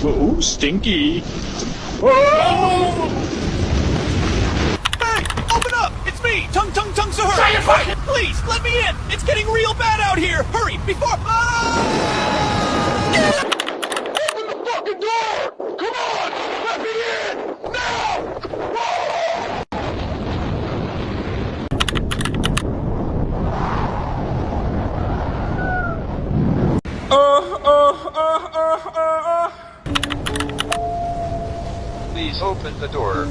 Oh, stinky. Hey, open up! It's me, Tung Tung Tung Sahur! Try your fucking... Please, let me in! It's getting real bad out here! Hurry, before... Ah! Open the fucking door! Come on! Let me in! Now! Please open the door.